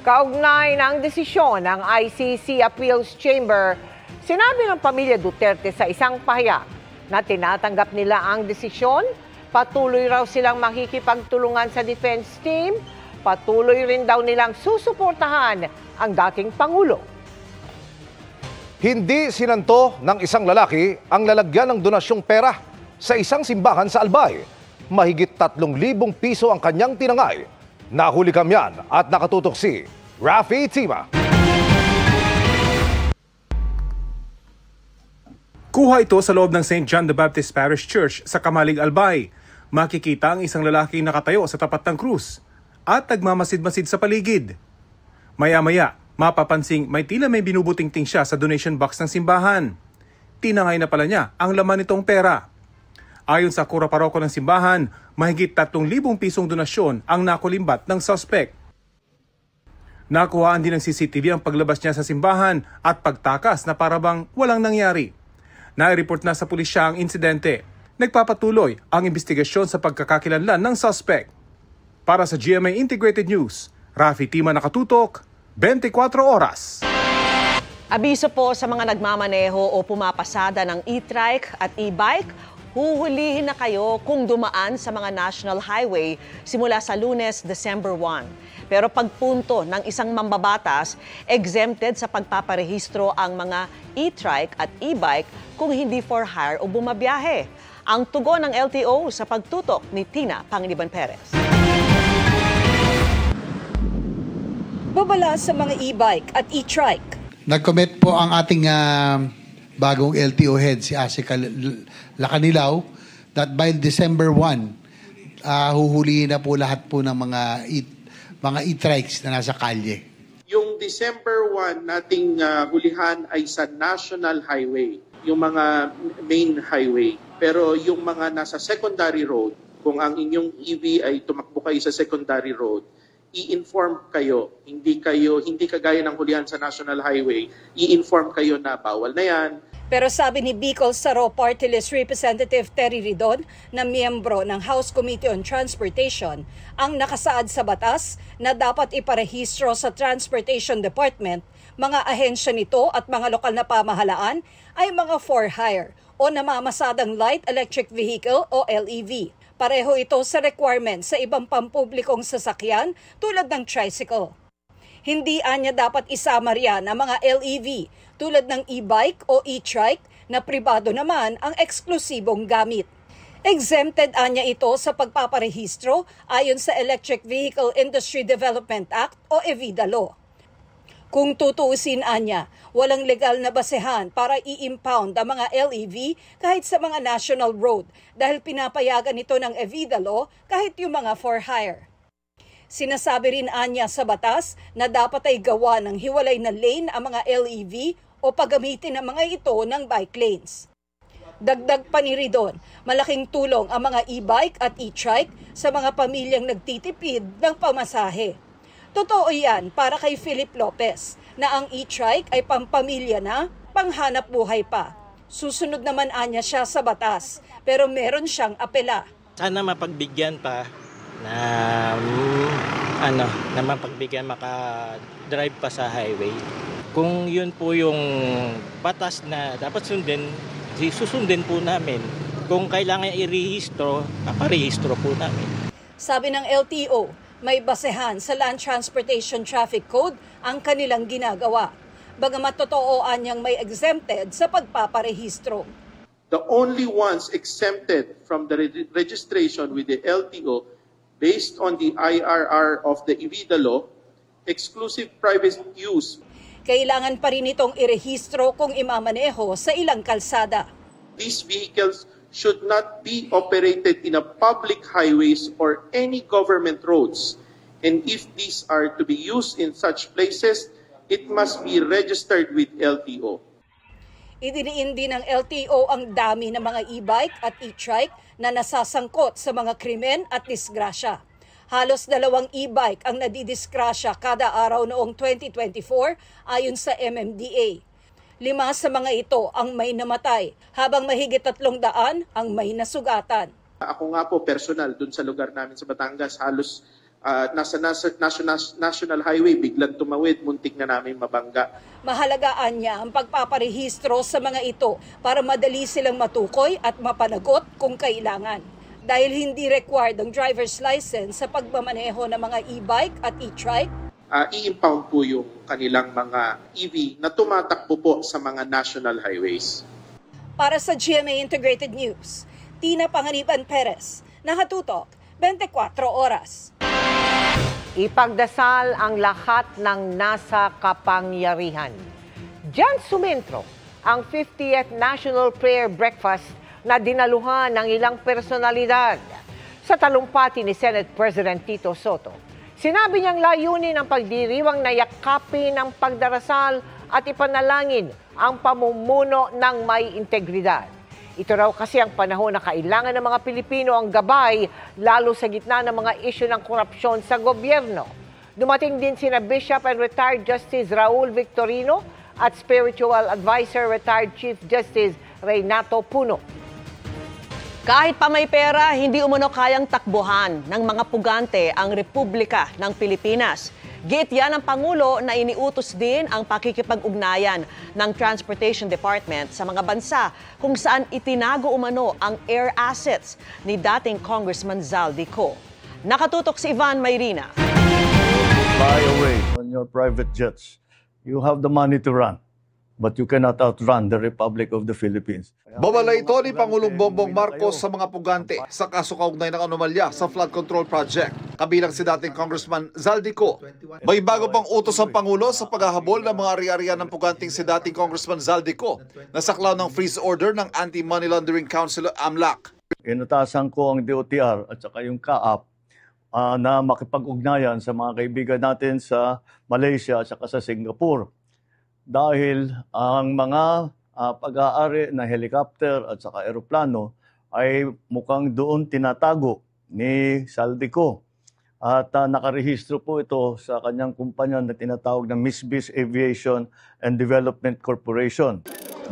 Kaugnay ng desisyon ng ICC Appeals Chamber, sinabi ng pamilya Duterte sa isang pahayag na tinatanggap nila ang desisyon, patuloy raw silang makikipagtulungan sa defense team, patuloy rin daw nilang susuportahan ang dating Pangulo. Hindi sinanto ng isang lalaki ang lalagyan ng donasyong pera sa isang simbahan sa Albay. Mahigit 3,000 piso ang kanyang tinangay. Nahuli kamyan at nakatutok si Rafi Tima. Kuha ito sa loob ng St. John the Baptist Parish Church sa Kamalig, Albay. Makikita ang isang lalaki nakatayo sa tapat ng krus at nagmamasid-masid sa paligid. Maya-maya, mapapansing may tila may binubutingting siya sa donation box ng simbahan. Tinangay na pala niya ang laman nitong pera. Ayon sa kura paroko ng simbahan, mahigit 3,000 pisong donasyon ang nakulimbat ng suspect. Nakuhaan din ng CCTV ang paglabas niya sa simbahan at pagtakas na parabang walang nangyari. Nai-report na sa pulisya ang insidente. Nagpapatuloy ang investigasyon sa pagkakakilanlan ng suspect. Para sa GMA Integrated News, Rafi Tima, nakatutok, 24 oras. Abiso po sa mga nagmamaneho o pumapasada ng e-trike at e-bike, huhulihin na kayo kung dumaan sa mga national highway simula sa Lunes, December 1. Pero pagpunto ng isang mambabatas, exempted sa pagpaparehistro ang mga e-trike at e-bike kung hindi for hire o bumabiyahe. Ang tugon ng LTO sa pagtutok ni Tina Panganiban Perez. Babala sa mga e-bike at e-trike. Nag-commit po ang ating bagong LTO head, si Asika Lacanilaw, that by December 1, huhulihin na po lahat po ng mga e-trikes na nasa kalye. Yung December 1 nating hulihan ay sa national highway, yung mga main highway. Pero yung mga nasa secondary road, kung ang inyong EV ay tumakbo kayo sa secondary road, i-inform kayo. Hindi kagaya ng hulihan sa national highway, i-inform kayo na bawal na yan. Pero sabi ni Bicol Saro Party List Representative Terry Ridon na miyembro ng House Committee on Transportation, ang nakasaad sa batas na dapat iparehistro sa Transportation Department, mga ahensya nito at mga lokal na pamahalaan ay mga for hire o namamasadang light electric vehicle o LEV. Pareho ito sa requirement sa ibang pampublikong sasakyan tulad ng tricycle. Hindi anya dapat isama riyan ang mga LEV tulad ng e-bike o e-trike na pribado naman ang eksklusibong gamit. Exempted anya ito sa pagpaparehistro ayon sa Electric Vehicle Industry Development Act o EVIDA Law. Kung tutuusin anya, walang legal na basehan para i-impound ang mga LEV kahit sa mga national road dahil pinapayagan ito ng EVIDA Law kahit yung mga for hire. Sinasabi rin anya sa batas na dapat ay gawa ng hiwalay na lane ang mga LEV o paggamitin ang mga ito ng bike lanes. Dagdag pa ni Ridon, malaking tulong ang mga e-bike at e-trike sa mga pamilyang nagtitipid ng pamasahe. Totoo yan para kay Philip Lopez na ang e-trike ay pampamilya na, panghanap buhay pa. Susunod naman anya siya sa batas pero meron siyang apela. Sana mapagbigyan pa na mapagbigyan maka-drive pa sa highway. Kung yun po yung batas na dapat sundin, susundin po namin. Kung kailangan i-rehistro, paparehistro po namin. Sabi ng LTO, may basehan sa Land Transportation Traffic Code ang kanilang ginagawa. Bagamat totoo anyang may exempted sa pagpaparehistro. The only ones exempted from the registration with the LTO based on the IRR of the EVIDA Law, exclusive private use. Kailangan pa rin itong irehistro kung imamaneho sa ilang kalsada. These vehicles should not be operated in a public highways or any government roads. And if these are to be used in such places, it must be registered with LTO. Idiniin din ng LTO ang dami ng mga e-bike at e-trike na nasasangkot sa mga krimen at disgrasya. Halos 2 e-bike ang nadidisgrasya kada araw noong 2024 ayon sa MMDA. 5 sa mga ito ang may namatay, habang mahigit 300 ang may nasugatan. Ako nga po personal dun sa lugar namin sa Batangas, halos national highway, biglang tumawid, muntik na namin mabangga. Mahalagaan niya ang pagpaparehistro sa mga ito para madali silang matukoy at mapanagot kung kailangan. Dahil hindi required ang driver's license sa pagmamaneho ng mga e-bike at e-trike, i-impound po yung kanilang mga EV na tumatakbo po sa mga national highways. Para sa GMA Integrated News, Tina Panganiban Perez, nakatutok 24 oras. Ipagdasal ang lahat ng nasa kapangyarihan. Diyan sumentro ang 50th National Prayer Breakfast na dinaluhan ng ilang personalidad. Sa talumpati ni Senate President Tito Soto, sinabi niyang layunin ang pagdiriwang na yakapin ang pagdarasal at ipanalangin ang pamumuno ng may integridad. Ito raw kasi ang panahon na kailangan ng mga Pilipino ang gabay, lalo sa gitna ng mga isyu ng korupsyon sa gobyerno. Dumating din sina Bishop and Retired Justice Raul Victorino at Spiritual Advisor Retired Chief Justice Reynato Puno. Kahit pa may pera, hindi umano kayang takbuhan ng mga pugante ang Republika ng Pilipinas. Gate yan ng Pangulo na iniutos din ang pakikipag-ugnayan ng Transportation Department sa mga bansa kung saan itinago umano ang air assets ni dating Congressman Zaldico. Nakatutok si Ivan Mayrina. Fly away on your private jets. You have the money to run, but you cannot outrun the Republic of the Philippines. Babala ito ni Pangulong Bongbong Marcos sa mga pugante sa kaso kaugnay ng anomalya sa flood control project. Kabilang si dating Congressman Zaldico. May bago pang utos ang Pangulo sa paghahabol ng mga ari-arian ng puganting si dating Congressman Zaldico na saklaw ng freeze order ng Anti-Money Laundering Council AMLAC. Inutasan ko ang DOTR at saka yung CAAP na makipag-ugnayan sa mga kaibigan natin sa Malaysia at saka sa Singapore. Dahil ang mga pag-aari na helicopter at saka aeroplano ay mukhang doon tinatago ni Zaldico. At nakarehistro po ito sa kanyang kumpanya na tinatawag na Misbis Aviation and Development Corporation.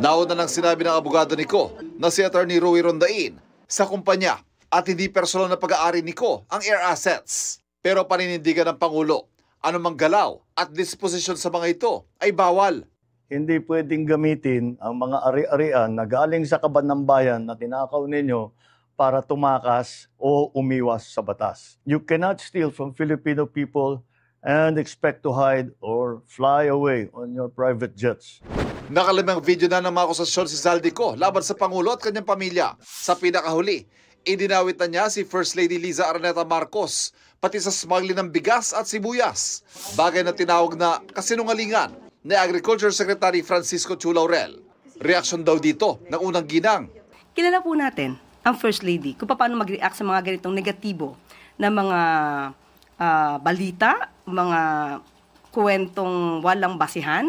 Nauna nang sinabi ng abogado ni Ko na si Attorney Roy Rondain sa kumpanya at hindi personal na pag-aari ni Ko ang air assets. Pero paninindigan ng Pangulo, anumang galaw at disposisyon sa mga ito ay bawal. Hindi pwedeng gamitin ang mga ari-arian na galing sa kaban ng bayan na tinakaw ninyo para tumakas o umiwas sa batas. You cannot steal from Filipino people and expect to hide or fly away on your private jets. Nakalimang video na ng mga akusasyon si Zaldico laban sa Pangulo at kanyang pamilya. Sa pinakahuli, idinawit na niya si First Lady Liza Araneta Marcos pati sa smuggling ng bigas at sibuyas. Bagay na tinawag na kasinungalingan ni Agriculture Secretary Francisco Chu Laurel. Reaksyon daw dito ng unang ginang. Kilala po natin ang First Lady kung paano mag-react sa mga ganitong negatibo na mga balita, mga kwentong walang basihan.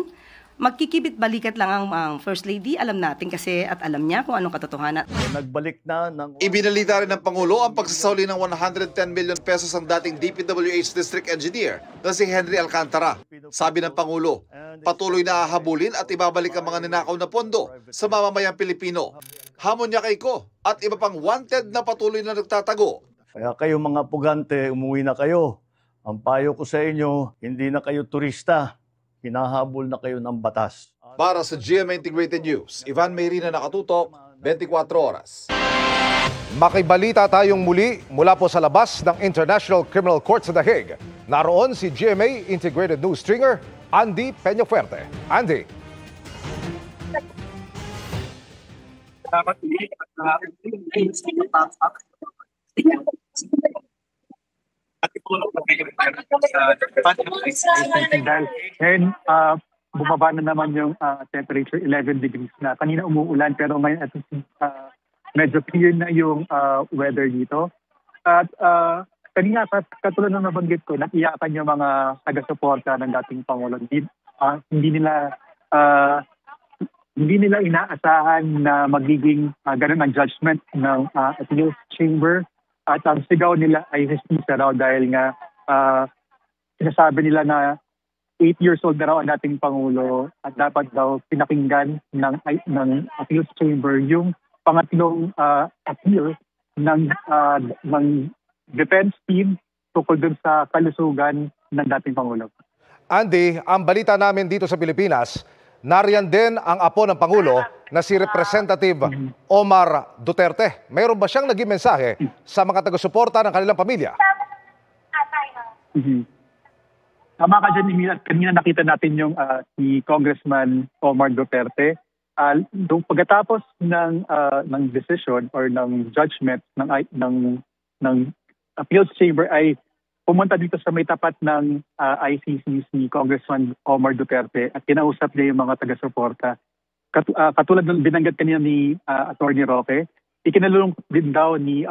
Magkikibit balikat lang ang First Lady, alam natin kasi at alam niya kung anong katotohanan. Nagbalik na ng... Ibinalita rin ng Pangulo ang pagsasauli ng 110 million pesos ang dating DPWH District Engineer na si Henry Alcantara. Sabi ng Pangulo, patuloy na hahabulin at ibabalik ang mga ninakaw na pondo sa mamamayang Pilipino. Hamon niya kay Ko at iba pang wanted na patuloy na nagtatago. Kaya kayo mga pugante, umuwi na kayo. Ang payo ko sa inyo, hindi na kayo turista. Hinahabol na kayo ng batas. Para sa GMA Integrated News, Ivan Mayrina, nakatutok, 24 oras. Makibalita tayong muli mula po sa labas ng International Criminal Court sa The Hague. Naroon si GMA Integrated News stringer Andy Peñafuerte. Andy. Ngayon, bumaba na naman yung temperature, 11 degrees na. Kanina umuulan pero ngayon medyo clear na yung weather dito. At kanina, katulad ng nabanggit ko, nakiyakan yung mga taga-suporta ng dating Pangulo. Hindi nila inaasahan na magiging ganun ang judgment ng appeals chamber. At ang sigaw nila ay justice raw dahil nga sinasabi nila na 8 years old na raw ang dating Pangulo at dapat daw pinakinggan ng appeals chamber yung pangatlong appeal ng defense team tukol dun sa kalusugan ng dating Pangulo. Andy, ang balita namin dito sa Pilipinas, nariyan din ang apo ng Pangulo na si Representative Omar Duterte. Mayroon ba siyang naging mensahe sa mga taga-suporta ng kanilang pamilya? Tama ka dyan, Emil. Kanina nakita natin yung si Congressman Omar Duterte. Pagkatapos ng decision or ng judgment ng appeals chamber ay pumunta dito sa may tapat ng ICC si Congressman Omar Duterte at kinausap niya yung mga taga-suporta. Katulad ng binanggit kanina ni Attorney Roque, ikinalulungkot din daw ni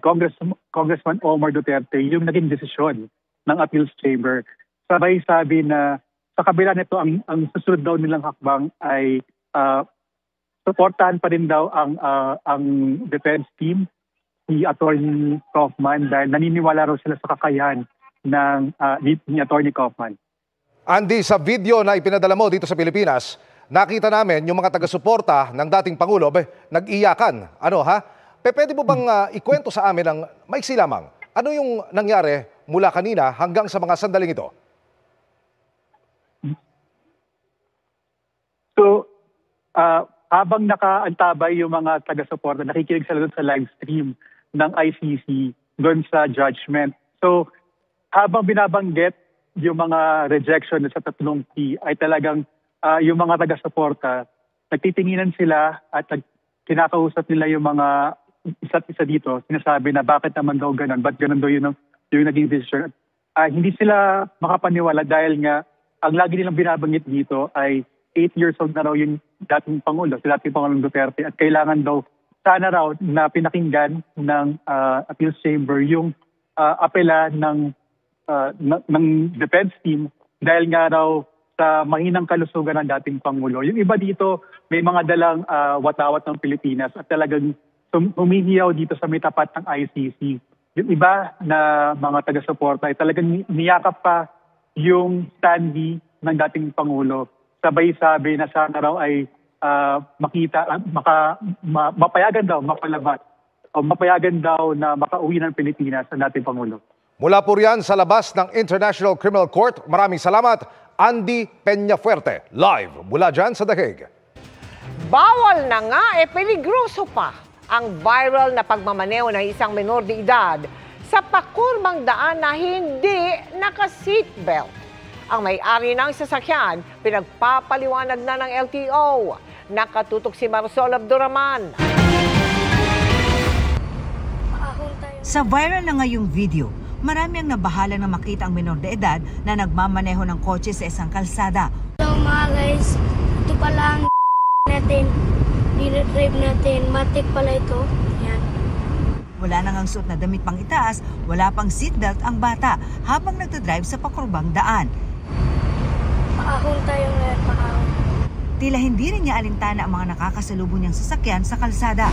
Congressman Omar Duterte yung naging desisyon ng appeals chamber. Sabay sabi na sa kabila nito ang susunod daw nilang hakbang ay suportahan pa rin daw ang defense team, si Attorney Kaufman, dahil naniniwala raw sila sa kakayahan ni Attorney Kaufman. Andy, sa video na ipinadala mo dito sa Pilipinas, nakita namin yung mga taga-suporta ng dating Pangulo, nag-iyakan. Pwede mo bang ikwento sa amin ng maiksi lamang? Ano yung nangyari mula kanina hanggang sa mga sandaling ito? So, habang nakaantabay yung mga taga-suporta, nakikinig sila doon sa live stream ng ICC doon sa judgment. So, habang binabanggit yung mga rejection sa tatlong P, ay talagang yung mga taga-suporta, nagtitinginan sila at kinakausap nila yung mga isa't isa dito. Sinasabi na bakit naman daw ganun, ba't ganun daw yung naging decision. Hindi sila makapaniwala dahil nga ang lagi nilang binabanggit dito ay 8 years old na raw yung dating Pangulo, si dating Pangulong Duterte, at kailangan daw sana raw na pinakinggan ng appeals chamber yung apela ng defense team dahil nga raw sa mahinang kalusugan ng dating Pangulo. Yung iba dito may mga dalang watawat ng Pilipinas at talagang humihiyaw dito sa may tapat ng ICC. Yung iba na mga taga-suporta ay talagang niyakap pa yung standee ng dating Pangulo. Sabay sabi na sana raw ay mapayagan daw, mapalabas o mapayagan daw na makauwi ng Pilipinas ang dating Pangulo. Mula po riyan sa labas ng International Criminal Court, maraming salamat, Andy Peñafuerte, live mula dyan sa The Hague. Bawal na nga, peligroso pa ang viral na pagmamaneho ng isang menor de edad sa pakurmang daan na hindi naka-seatbelt. Ang may-ari ng sasakyan, pinagpapaliwanag na ng LTO. Nakatutok si Marisol Abduraman. Sa viral na ngayong video, marami ang nabahala na makita ang menor de edad na nagmamaneho ng kotse sa isang kalsada. So mga guys, ito pala ang natin, dinidrive natin, matik pala ito. Yan. Wala nang ang suot na damit pang itaas, wala pang seatbelt ang bata habang nagdadrive sa pakurbang daan. Paahon tayo ngayon, paahon. Tila hindi rin niya alintana ang mga nakakasalubong niyang sasakyan sa kalsada.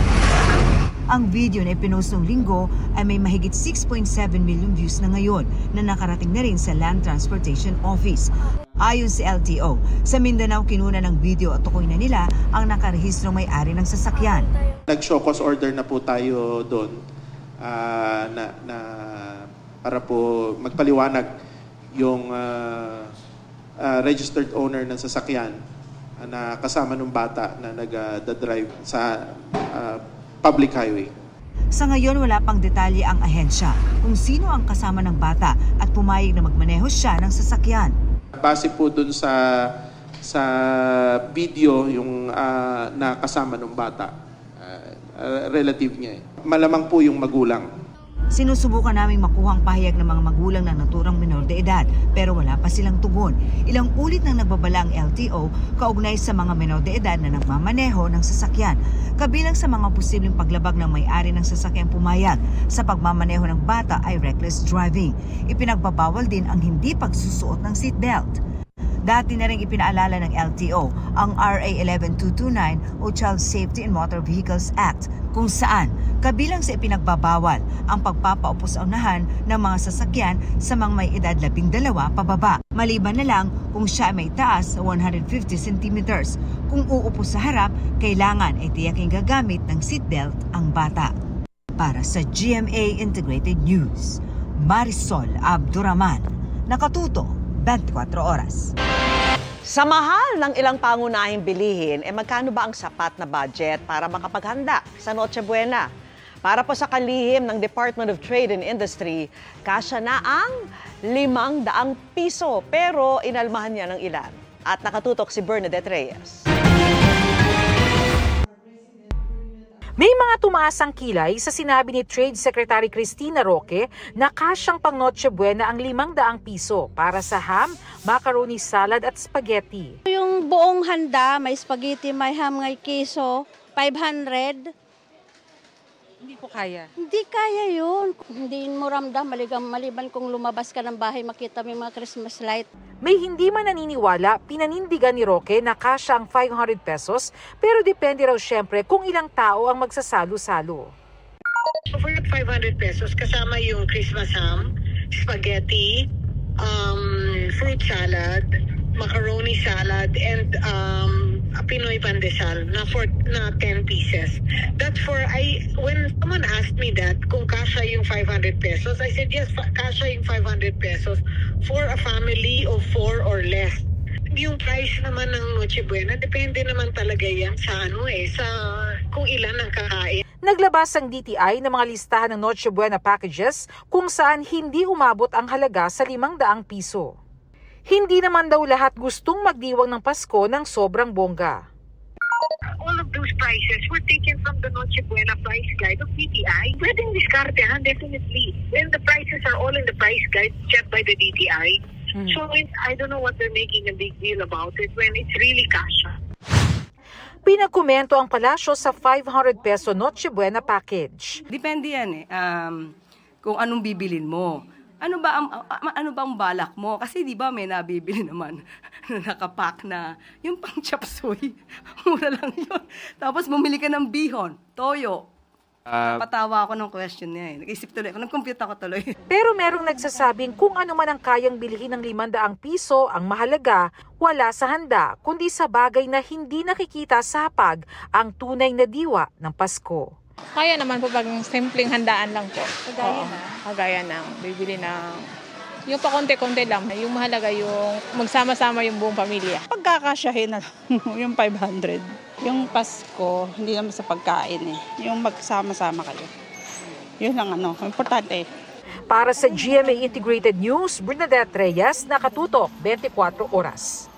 Ang video na ipinost noong linggo ay may mahigit 6.7 million views na ngayon na nakarating na rin sa Land Transportation Office. Ayon sa LTO, sa Mindanao kinuna ng video at tukoy na nila ang nakarehistro may-ari ng sasakyan. Nag-show cause order na po tayo doon para po magpaliwanag yung registered owner ng sasakyan na kasama ng bata na nag-drive sa public highway. Sa ngayon, wala pang detalye ang ahensya kung sino ang kasama ng bata at pumayag na magmaneho siya ng sasakyan. Base po dun sa video yung nakasama ng bata, relative niya. Malamang po yung magulang. Sinusubukan naming makuha ang pahayag ng mga magulang na naturang menor de edad pero wala pa silang tugon. Ilang ulit nang nagbabala ang LTO kaugnay sa mga menor de edad na nagmamaneho ng sasakyan. Kabilang sa mga posibleng paglabag ng may-ari ng sasakyan pumayag sa pagmamaneho ng bata ay reckless driving. Ipinagbabawal din ang hindi pagsusuot ng seatbelt. Dati na rin ipinaalala ng LTO ang RA 11229 o Child Safety in Motor Vehicles Act kung saan kabilang sa ipinagbabawal ang pagpapaupo sa unahan ng mga sasakyan sa mga may edad 12 pababa. Maliban na lang kung siya may taas 150 centimeters. Kung uupo sa harap, kailangan ay tiyaking gagamit ng seatbelt ang bata. Para sa GMA Integrated News, Marisol Abduraman, Nakatuto, 24 Oras. Sa mahal ng ilang pangunahing bilihin, magkano ba ang sapat na budget para makapaghanda sa Noche Buena? Para po sa kalihim ng Department of Trade and Industry, kasya na ang 500 piso. Pero inalmahan niya ng ilan. At nakatutok si Bernadette Reyes. May mga tumaas ang kilay sa sinabi ni Trade Secretary Cristina Roque na kasyang pang Noche Buena ang 500 piso para sa ham, macaroni salad at spaghetti. Yung buong handa, may spaghetti, may ham, may keso, 500. Hindi po kaya. Hindi kaya yun. Hindi mo ramdam, maliban kung lumabas ka ng bahay, makita mo yung mga Christmas light. May hindi man naniniwala, pinanindigan ni Roque na kasya ang 500 pesos, pero depende raw syempre kung ilang tao ang magsasalo-salo. So for 500 pesos, kasama yung Christmas ham, spaghetti, fruit salad, macaroni salad, and Pinoy pandesal na 10 pieces. That's for, when someone asked me that, kung kasya yung 500 pesos, I said, yes, kasya yung 500 pesos for a family of 4 or less. Yung price naman ng Noche Buena, depende naman talaga yan sa sa kung ilan ang kakain. Naglabas ang DTI ng mga listahan ng Noche Buena packages kung saan hindi umabot ang halaga sa 500 piso. Hindi naman daw lahat gustong magdiwang ng Pasko ng sobrang bongga. All of those prices were taken from the Noche Buena price guide of DTI. Pwedeng diskartehan, definitely. When the prices are all in the price guide set by the DTI. So I don't know what they're making a big deal about it when it's really kasha. Pinagkomento ang palasyo sa 500 peso Noche Buena package. Depende yan kung anong bibilin mo. Ano ba ang balak mo? Kasi di ba may nabibili naman na nakapack na yung pang chop suey. Mura lang yun. Tapos bumili ka ng bihon, toyo. Patawa ako ng question niya Nag-isip tuloy ako, nag-compute ako tuloy. Pero merong nagsasabing kung ano man ang kayang bilhin ng 500 piso, ang mahalaga, wala sa handa, kundi sa bagay na hindi nakikita sa hapag ang tunay na diwa ng Pasko. Kaya naman po pag simpleng handaan lang po. Kagaya ng bibili ng yung pakonti-konti lang. Yung mahalaga yung magsama-sama yung buong pamilya. Pagkakasyahin na yung 500. Yung Pasko, hindi naman sa pagkain Yung magsama-sama kayo. Yun lang importante. Para sa GMA Integrated News, Bernadette Reyes, Nakatutok, 24 Oras.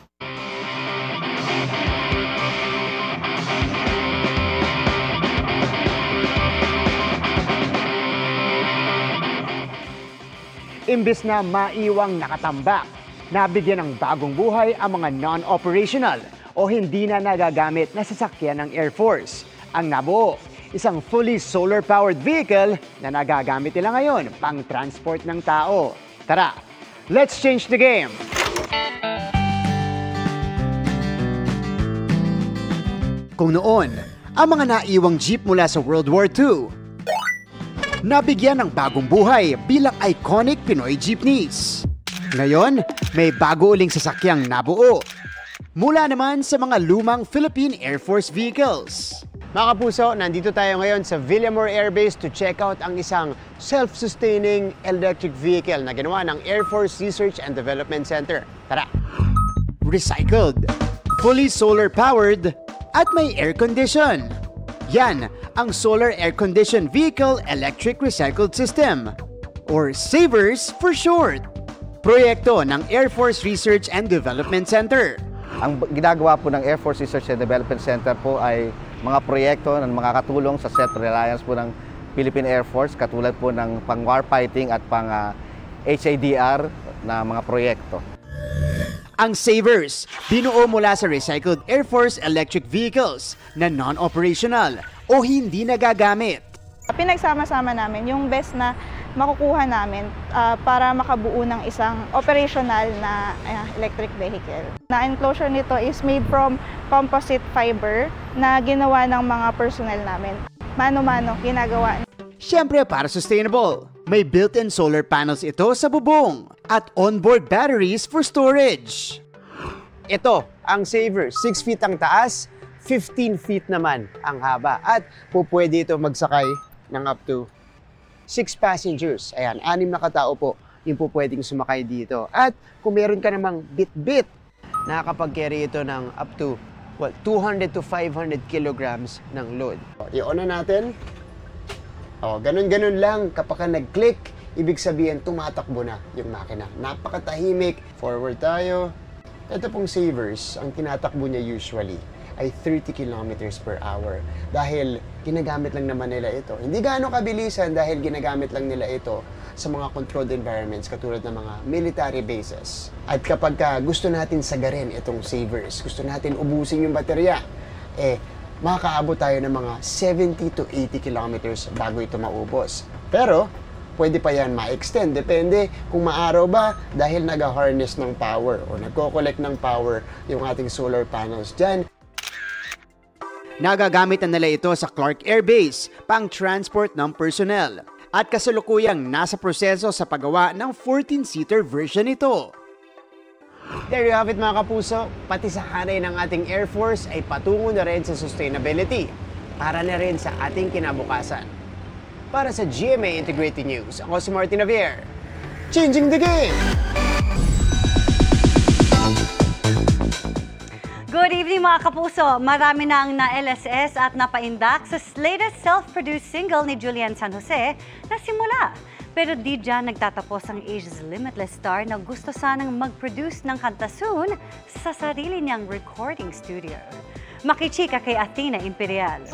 Imbes na maiwang nakatambak, nabigyan ng bagong buhay ang mga non-operational o hindi na nagagamit na sasakyan ng Air Force. Ang nabuo, isang fully solar-powered vehicle na nagagamit nila ngayon pang transport ng tao. Tara, let's change the game! Kung noon, ang mga naiwang jeep mula sa World War II, nabigyan ng bagong buhay bilang iconic Pinoy jeepneys. Ngayon, may bago uling sasakyang nabuo. Mula naman sa mga lumang Philippine Air Force vehicles. Mga kapuso, nandito tayo ngayon sa Villamor Air Base to check out ang isang self-sustaining electric vehicle na ginawa ng Air Force Research and Development Center. Tara! Recycled, fully solar-powered, at may air condition. Yan ang Solar Air Conditioned Vehicle Electric Recycled System, or SAVERS for short. Proyekto ng Air Force Research and Development Center. Ang ginagawa po ng Air Force Research and Development Center po ay mga proyekto na makakatulong sa self-reliance po ng Philippine Air Force, katulad po ng pang-warfighting at pang-HADR na mga proyekto. Ang SAVERS, binuo mula sa recycled Air Force electric vehicles na non-operational o hindi nagagamit. Pinagsama-sama namin yung best na makukuha namin para makabuo ng isang operational na electric vehicle. Na enclosure nito is made from composite fiber na ginawa ng mga personnel namin. Mano-mano ginagawa. Siyempre para sustainable. May built-in solar panels ito sa bubong at onboard batteries for storage. Ito, ang SAVERS. 6 feet ang taas, 15 feet naman ang haba. At pwede ito magsakay ng up to 6 passengers. Ayan, 6 na katao po yung po pwedeng sumakay dito. At kung meron ka namang bit-bit, nakakapag-carry ito ng up to 200 to 500 kilograms ng load. I-on na natin. Ganun-ganun lang. Kapag nag-click, ibig sabihin tumatakbo na yung makina. Napakatahimik. Forward tayo. Ito pong savers, ang tinatakbo niya usually ay 30 kilometers per hour. Dahil ginagamit lang naman nila ito. Hindi gaano kabilisan dahil ginagamit lang nila ito sa mga controlled environments katulad ng mga military bases. At kapag gusto natin sagarin itong savers, gusto natin ubusin yung baterya, makakaabot tayo ng mga 70 to 80 kilometers bago ito maubos. Pero, pwede pa yan ma-extend. Depende kung maaraw ba dahil nag-harness ng power o nagko-collect ng power yung ating solar panels dyan. Nagagamit na nila ito sa Clark Air Base pang transport ng personnel at kasalukuyang nasa proseso sa paggawa ng 14-seater version nito. There you have it mga kapuso, pati sa hanay ng ating Air Force ay patungo na rin sa sustainability para na rin sa ating kinabukasan. Para sa GMA Integrated News, ako si Martin Javier, changing the game! Good evening mga kapuso! Marami na ang na-LSS at napaindak sa latest self-produced single ni Julian San Jose na Simula. Pero di dyan nagtatapos ang Asia's Limitless star na gusto sanang mag-produce ng kanta soon sa sarili niyang recording studio. Makichika kay Athena Imperial.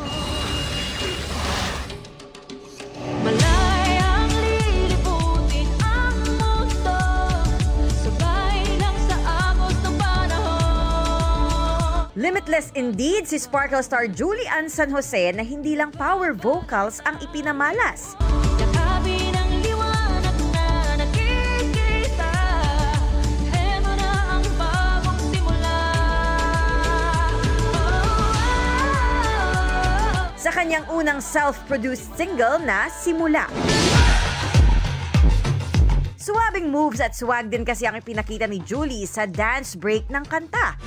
Limitless indeed si Sparkle star Julian San Jose na hindi lang power vocals ang ipinamalas. Sa kanyang unang self-produced single na Simula. Suwabing moves at swag din kasi ang ipinakita ni Julie sa dance break ng kanta.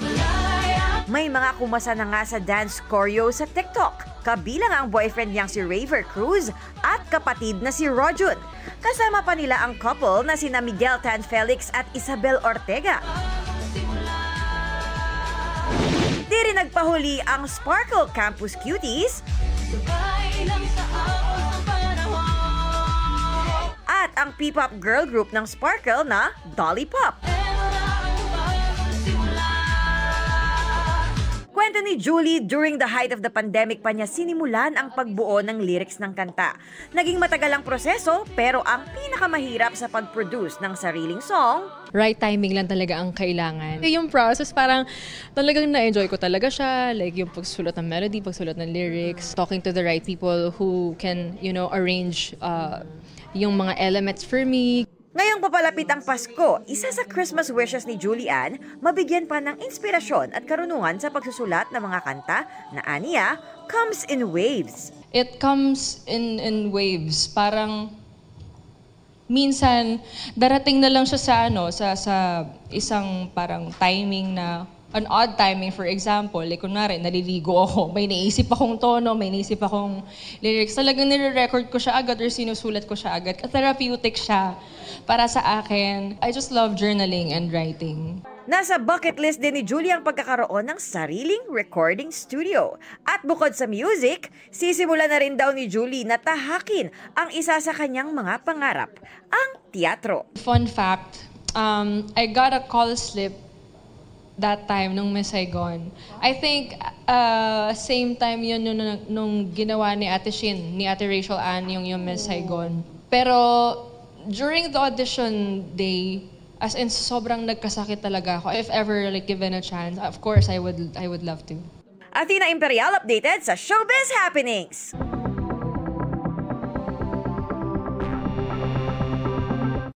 May mga kumasa na nga sa dance choreo sa TikTok. Kabilang ang boyfriend niyang si Raver Cruz at kapatid na si Rojun. Kasama pa nila ang couple na sina Miguel Tan Felix at Isabel Ortega. Di rin nagpahuli ang Sparkle Campus Cuties at ang P-pop girl group ng Sparkle na Dolly Pop. Kwento ni Julie, during the height of the pandemic pa niya sinimulan ang pagbuo ng lyrics ng kanta. Naging matagal ang proseso, pero ang pinakamahirap sa pag-produce ng sariling song, right timing lang talaga ang kailangan. Yung process parang talagang na-enjoy ko talaga siya. Like yung pagsulat ng melody, pagsulat ng lyrics, talking to the right people who can, arrange yung mga elements for me. Ngayong papalapit ang Pasko, isa sa Christmas wishes ni Julian, mabigyan pa ng inspirasyon at karunungan sa pagsusulat ng mga kanta na aniya comes in waves. It comes in waves. Parang minsan darating na lang siya sa isang parang timing na an odd timing, for example, like kunwari, naliligo ako, may naisip akong tono, may naisip akong lyrics, talagang nire-record ko siya agad or sinusulat ko siya agad. Therapeutic siya para sa akin. I just love journaling and writing. Nasa bucket list din ni Julie ang pagkakaroon ng sariling recording studio. At bukod sa music, sisimula na rin daw ni Julie na tahakin ang isa sa kanyang mga pangarap, ang teatro. Fun fact, I got a call slip that time nung Miss Saigon. I think same time yun nung ginawa ni Ate Shin, ni Ate Rachel Ann yung Miss Saigon. Pero during the audition day, as in sobrang nagkasakit talaga ako. If ever given a chance, of course I would love to. Athena Imperial updated sa Showbiz Happenings.